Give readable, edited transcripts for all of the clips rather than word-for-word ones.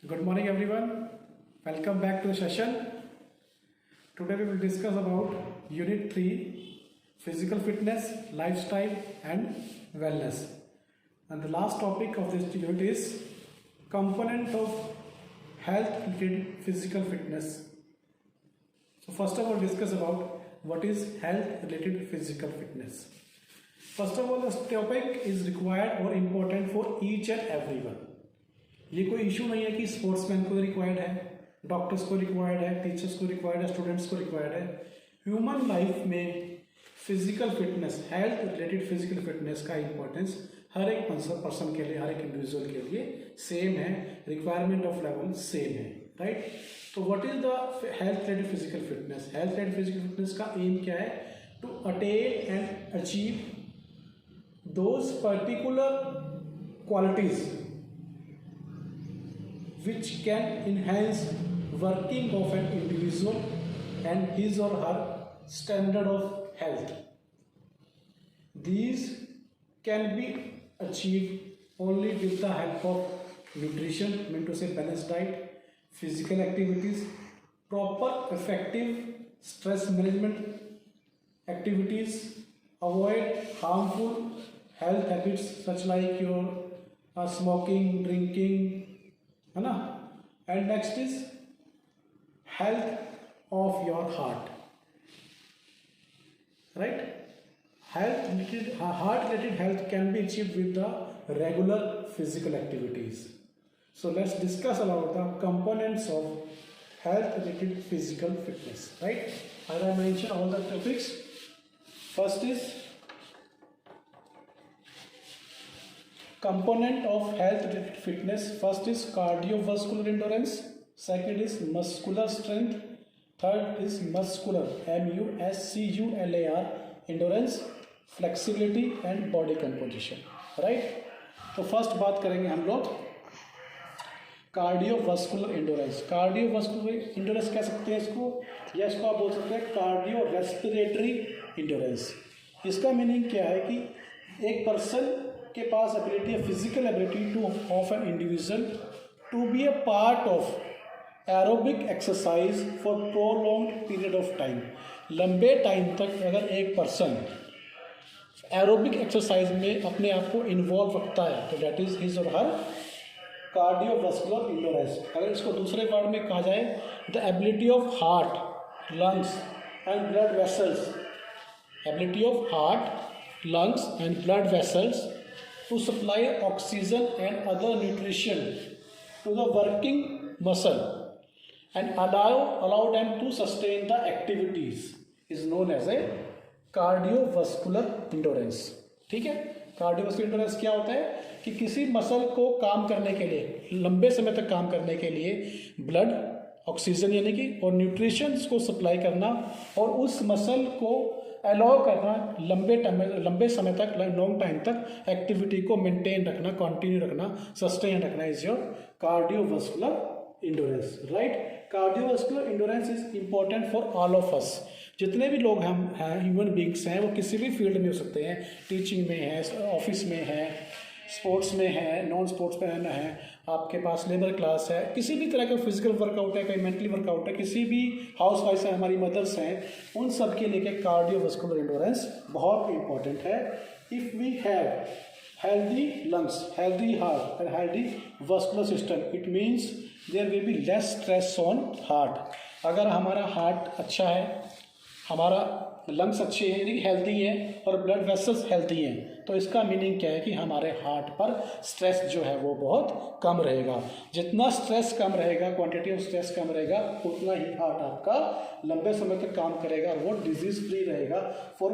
Good morning, everyone. Welcome back to the session. Today we will discuss about Unit 3 Physical Fitness, Lifestyle and Wellness. And the last topic of this unit is component of health related physical fitness. So first of all, discuss about what is health related physical fitness. First of all, this topic is required or important for each and everyone. ये कोई issue नहीं है कि sportsman को required है, doctors को required है, teachers को रिक्वायर्ड है, स्टूडेंट्स को रिक्वायर्ड है. ह्यूमन लाइफ में physical fitness, health related physical fitness का इंपॉर्टेंस हर एक पर्सन के लिए, हर एक इंडिविजुअल के लिए सेम है, रिक्वायरमेंट ऑफ लेवल सेम है, राइट. तो what is the health related physical fitness? Health related physical fitness का एम क्या है? To attain and achieve those particular qualities which can enhance working of an individual and his or her standard of health. These can be achieved only with the help of nutrition, meant to say balanced diet, physical activities, proper effective stress management activities, avoid harmful health habits such like your smoking, drinking, है ना. And next is health of your heart, right. Health related, heart related health can be achieved with the regular physical activities. So let's discuss about the components of health related physical fitness, right. I have mention all the topics. First is component of health related fitness. First is cardiovascular endurance, second is muscular strength, third is muscular muscular endurance, flexibility and body composition, right. तो first बात करेंगे हम लोग cardiovascular endurance. Cardiovascular endurance कह सकते हैं इसको, या इसको आप बोल सकते हैं कार्डियो रेस्पिरेटरी एंडोरेंस. इसका मीनिंग क्या है कि एक पर्सन के पास एबिलिटी है, physical ability to of an individual to be a part of aerobic exercise for prolong period of time. लंबे टाइम तक अगर एक पर्सन एरोबिक एक्सरसाइज में अपने आप को इन्वॉल्व रखता है तो डेट इज हिज और हर कार्डियोवास्कुलर एंडोरेंस. अगर इसको दूसरे वर्ड में कहा जाए, the ability of heart, lungs and blood vessels, ability of heart, lungs and blood vessels to supply oxygen and other nutrition to the working muscle and allow them to sustain the activities is known as a cardiovascular endurance. ठीक है. Cardiovascular endurance क्या होता है कि किसी muscle को काम करने के लिए, लंबे समय तक काम करने के लिए ब्लड, ऑक्सीजन यानी कि और न्यूट्रिशंस को सप्लाई करना और उस मसल को अलाउ करना लंबे समय तक, लॉन्ग टाइम तक एक्टिविटी को मेंटेन रखना, कंटिन्यू रखना, सस्टेन रखना is your cardiovascular endurance, right. Cardiovascular endurance is important for all of us. जितने भी लोग हम हैं, ह्यूमन बींग्स हैं, वो किसी भी फील्ड में हो सकते हैं. टीचिंग में है, ऑफिस में है, स्पोर्ट्स में है, नॉन स्पोर्ट्स में है, आपके पास लेबर क्लास है, किसी भी तरह का फिजिकल वर्कआउट है, कोई मेंटली वर्कआउट है, किसी भी हाउस वाइफ है, हमारी मदर्स हैं, उन सब के लिए कार्डियोवास्कुलर एंडोरेंस बहुत इंपॉर्टेंट है. If we have healthy lungs, healthy heart and healthy vascular system, it means there will be less stress on heart. अगर हमारा हार्ट अच्छा है, हमारा लंग्स अच्छे हैं यानी हेल्दी हैं और ब्लड वेसल्स हेल्दी हैं, तो इसका मीनिंग क्या है कि हमारे हार्ट पर स्ट्रेस जो है वो बहुत कम रहेगा. जितना स्ट्रेस कम रहेगा, क्वांटिटी ऑफ स्ट्रेस कम रहेगा, उतना ही हार्ट आपका लंबे समय तक काम करेगा और वो डिजीज फ्री रहेगा फॉर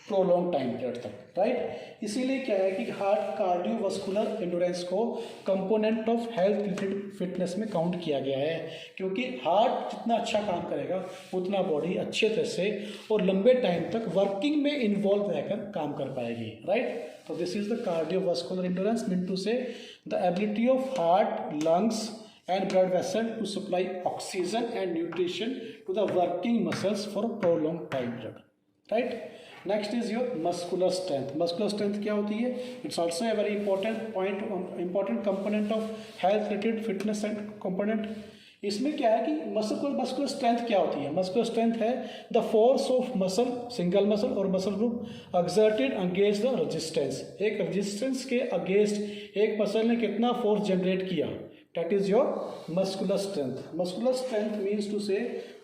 प्रोलॉन्ग टाइम पीरियड तक, राइट. इसीलिए क्या है कि हार्ट कार्डियोवास्कुलर एंडोरेंस को component of health related fitness में काउंट किया गया है, क्योंकि हार्ट जितना अच्छा काम करेगा उतना बॉडी अच्छे तरह से और लंबे टाइम तक वर्किंग में इन्वॉल्व रहकर काम कर पाएगी, राइट. तो this is the cardiovascular endurance, mean to say the ability of heart, lungs and blood vessel to supply oxygen and nutrition to the working muscles for a prolonged time period, right. Next is your muscular strength. Muscular strength क्या होती है? It's also a very important component of health related fitness and component. इसमें क्या है कि muscular strength क्या होती है? मस्कुलर स्ट्रेंथ है the force of muscle, single muscle और muscle group exerted against the resistance. एक रेजिस्टेंस के अगेंस्ट एक मसल ने कितना फोर्स जनरेट किया, that is your muscular strength. Muscular strength means to से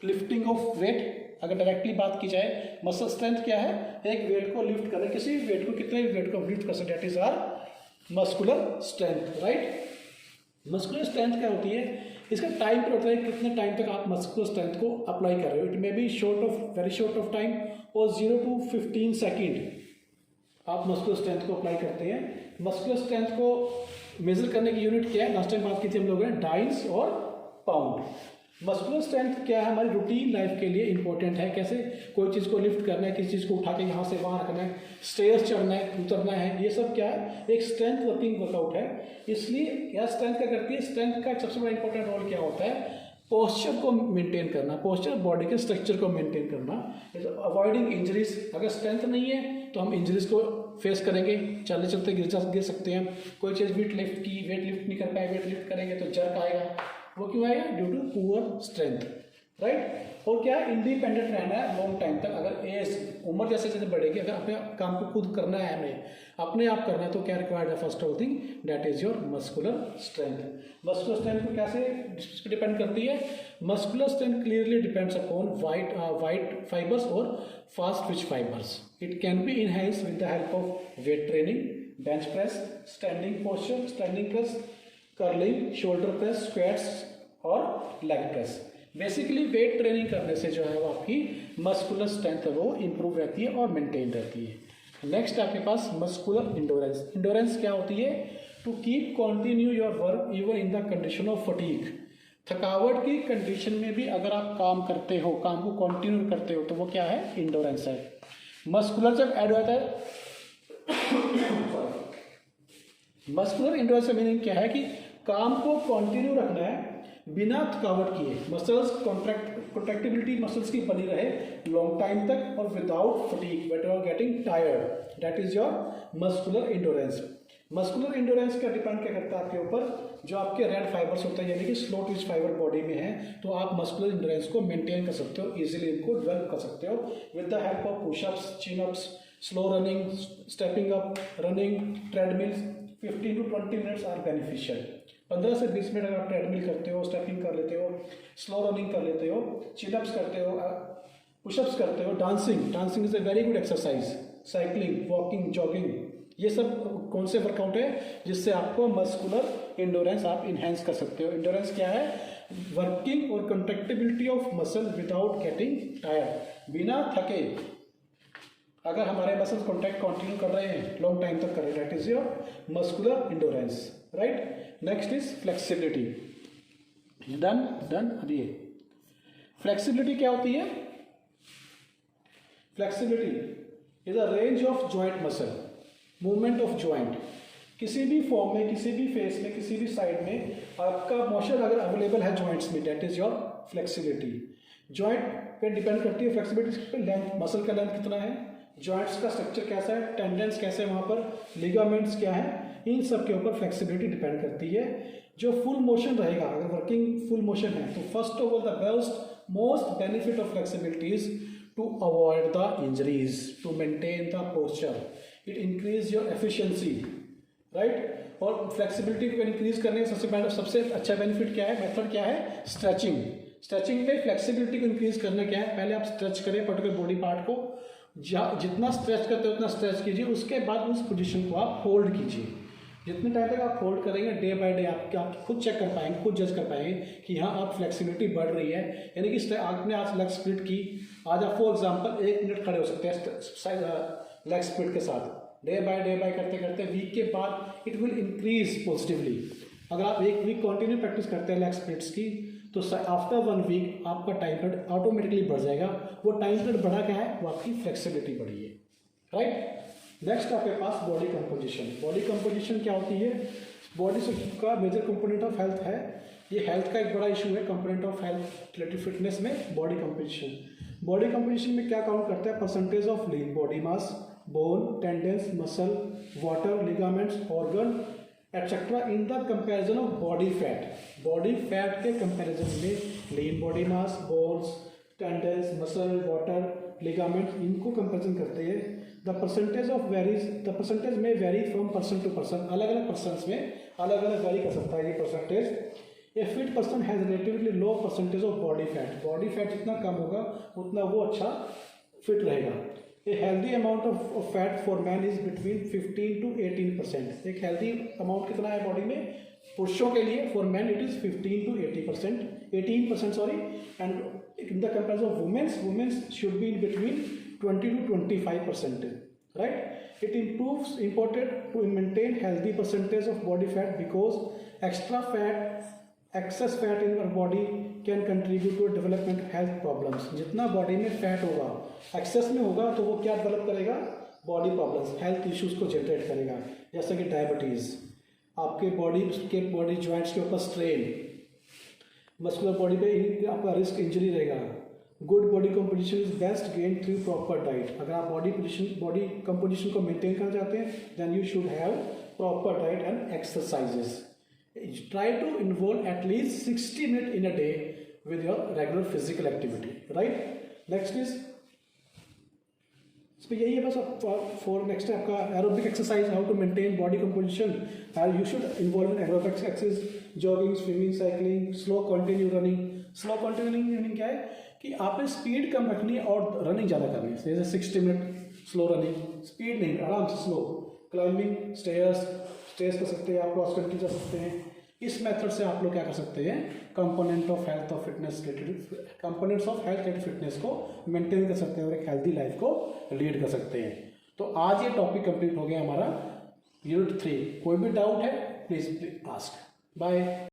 लिफ्टिंग ऑफ वेट। अगर डायरेक्टली बात की जाए, मसल स्ट्रेंथ क्या है? एक वेट को लिफ्ट करें, किसी भी वेट को, कितने भी वेट को लिफ्ट कर सकते, that is our muscular strength, right. Muscular strength क्या होती है? इसका टाइम पर होता है कितने टाइम तक आप मस्कुलर स्ट्रेंथ को अप्लाई कर रहे हो। It may be very short of time और 0 to 15 सेकेंड आप मस्कुलर स्ट्रेंथ को अप्लाई करते हैं। मस्कुलर स्ट्रेंथ को मेजर करने की यूनिट क्या है? लास्ट टाइम बात की थी हम लोगों ने, डाइंस और पाउंड। मस्कुलर स्ट्रेंथ क्या है? हमारी रूटीन लाइफ के लिए इंपॉर्टेंट है। कैसे? कोई चीज़ को लिफ्ट करना है, किसी चीज़ को उठा के यहाँ से वहाँ रखना है, स्टेयर्स चढ़ना है, उतरना है, ये सब क्या है? एक स्ट्रेंथ वर्किंग वर्कआउट है। इसलिए यह स्ट्रेंथ क्या करती है? स्ट्रेंथ का सबसे बड़ा इंपॉर्टेंट रोल क्या होता है? पोस्चर को मेंटेन करना, पोस्चर बॉडी के स्ट्रक्चर को मेंटेन करना, अवॉइडिंग इंजरीज। अगर स्ट्रेंथ नहीं है तो हम इंजरीज को फेस करेंगे, चलते चलते गिर सकते हैं। कोई चीज़ वेट लिफ्ट नहीं कर पाए, वेट लिफ्ट करेंगे तो जर्क आएगा। वो क्यों आएगा? Due to poor strength, right. और क्या है? इंडिपेंडेंट रहना है लॉन्ग टाइम तक। अगर एज उम्र जैसे जैसे बढ़ेगी, अगर अपने काम को खुद करना है, हमें अपने आप करना है, तो क्या रिक्वायर्ड है? First of thing that is your muscular strength. Muscular strength को कैसे डिपेंड करती है? Muscular strength clearly depends upon white fibres और fast twitch fibres. It can be enhanced with the help of weight training, bench press, standing posture, standing press, curling, shoulder press, squats और leg press. Basically weight training करने से जो है वो आपकी muscular strength है वो इंप्रूव रहती है और मेंटेन रहती है। नेक्स्ट आपके पास मस्कुलर इंडोरेंस। इंडोरेंस क्या होती है? To keep continue your work even in the condition of fatigue. थकावट की कंडीशन में भी अगर आप काम करते हो, काम को कंटिन्यू करते हो, तो वो क्या है? इंडोरेंस है। मस्कुलर जब ऐड होता है मस्कुलर इंडोरेंस का मीनिंग क्या है कि काम को कंटिन्यू रखना है बिना थकावट किए। मसल्स कॉन्ट्रैक्टिबिलिटी मसल्स की बनी रहे लॉन्ग टाइम तक और without fatigue, but you are getting tired, that is your muscular endurance. Muscular endurance का डिपेंड क्या करता है आपके ऊपर? जो आपके रेड फाइबर्स होते हैं, यानी कि स्लो ट्विच फाइबर बॉडी में है, तो आप मस्कुलर इंडोरेंस को मेंटेन कर सकते हो, इजीली इनको डेवलप कर सकते हो with the help of pushups, chin ups, slow running, stepping up, running, treadmills. 15 to 20 minutes are beneficial. 15 से 20 मिनट अगर आप ट्रेडमिल करते हो, स्टेपिंग कर लेते हो, स्लो रनिंग कर लेते हो, चिनअप्स करते हो, पुशअप्स करते हो, dancing is a very good exercise, cycling, walking, jogging, ये सब कौन से वर्कआउट है जिससे आपको मस्कुलर इंडोरेंस आप इन्हेंस कर सकते हो। इंडोरेंस क्या है? वर्किंग और contractibility of muscle without getting tired, बिना थके। अगर हमारे मसल्स कॉन्टैक्ट कंटिन्यू कर रहे हैं, लॉन्ग टाइम तक कर रहे हैं, that is your muscular endurance, right. Next is flexibility. Done. अभी फ्लेक्सिबिलिटी क्या होती है? Flexibility is a range of joint muscle, movement of joint. किसी भी फॉर्म में, किसी भी फेस में, किसी भी साइड में आपका मोशन अगर अवेलेबल है जॉइंट्स में, that is your flexibility. Joint पे डिपेंड करती है फ्लेक्सिबिलिटी पे, लेंथ, मसल का लेंथ कितना है, जॉइंट्स का स्ट्रक्चर कैसा है, टेंडेंस कैसे है वहाँ पर, लिगामेंट्स क्या है, इन सब के ऊपर फ्लेक्सिबिलिटी डिपेंड करती है। जो फुल मोशन रहेगा, अगर वर्किंग फुल मोशन है, तो first of all the best most benefit of flexibility is to avoid the injuries, to maintain the posture, it increase your efficiency, right. और फ्लेक्सिबिलिटी को increase करने का सबसे अच्छा बेनिफिट क्या है, मेथड क्या है? स्ट्रेचिंग। स्ट्रेचिंग में फ्लेक्सिबिलिटी को इंक्रीज करना क्या है? पहले आप स्ट्रेच करें पर्टिकुलर बॉडी पार्ट को, जितना स्ट्रेच करते हो उतना स्ट्रेच कीजिए, उसके बाद उस पोजीशन को आप होल्ड कीजिए। जितने टाइम तक आप होल्ड करेंगे, डे बाय डे आप खुद चेक कर पाएंगे, खुद जज कर पाएंगे कि हाँ आप फ्लेक्सिबिलिटी बढ़ रही है। यानी कि आपने आज लेग स्प्लिट की, आज आप फॉर एग्जांपल 1 मिनट खड़े हो सकते हैं लेग स्प्लिट के साथ। डे बाय करते करते वीक के बाद इट विल इंक्रीज पॉजिटिवली। अगर आप 1 वीक कंटिन्यू प्रैक्टिस करते हैं लेग स्प्लिट्स की, तो आफ्टर 1 वीक आपका टाइम पीरियड ऑटोमेटिकली बढ़ जाएगा। वो टाइम पीरियड बढ़ा क्या है? वो आपकी फ्लेक्सिबिलिटी बढ़ी है, राइट। नेक्स्ट आपके पास बॉडी कंपोजिशन। बॉडी कंपोजिशन क्या होती है? बॉडी का मेजर कंपोनेंट ऑफ हेल्थ है, ये हेल्थ का एक बड़ा इशू है, component of health related fitness में बॉडी कंपोजिशन। बॉडी कंपोजिशन में क्या काउंट करता है? Percentage of lean body mass, bone, tendons, muscle, water, ligaments, organ etcetera in the comparison of body fat. Body fat के comparison में lean body mass, bones, tendons, muscle, water, ligaments, इनको comparison करते हैं। The percentage may vary from person to person, अलग अलग person में अलग अलग वेरी कर सकता है ये percentage. A fit person has relatively low percentage of body fat, body fat जितना कम होगा उतना वो अच्छा फिट रहेगा। A healthy amount of fat for man is between 15 to 18%। एक हेल्दी अमाउंट कितना है बॉडी में पुरुषों के लिए? For man it is 15 to 18% sorry, and in the comparison of womens should be in between 20 to 25%, right? It improves important to maintain healthy percentage of body fat because excess fat in our body can contribute to development of health problems। जितना body में fat होगा, access में होगा, तो वो क्या develop करेगा? Body problems, health issues को जनरेट करेगा, जैसे कि डायबिटीज़, आपके बॉडी जॉइंट्स के ऊपर स्ट्रेन, मस्कुलर बॉडी पे आपका रिस्क इंजरी रहेगा। Good body composition is best gain through proper diet. अगर आप बॉडी कंपोजिशन को मेंटेन करना चाहते हैं then you should have proper diet and exercises. Try to involve at least 60 minute in a day with your regular physical activity, right? Next is इसमें यही है बस। फॉर नेक्स्ट आपका aerobic exercise, how to maintain body composition. You should involve in aerobic exercise, jogging, swimming, cycling, slow continue running. Slow continue running क्या है कि आपने speed कम रखनी है और रनिंग ज़्यादा करनी है। जैसे 60 मिनट स्लो रनिंग, स्पीड नहीं, आराम से स्लो। क्लाइंबिंग, स्टेयर्स कर सकते हैं आप, क्रॉस कंट्री जा सकते हैं। इस मेथड से आप लोग क्या कर सकते हैं? Components of health and fitness को मेंटेन कर सकते हैं और एक हेल्दी लाइफ को लीड कर सकते हैं। तो आज ये टॉपिक कंप्लीट हो गया हमारा यूनिट 3। कोई भी डाउट है प्लीज आस्क। बाय।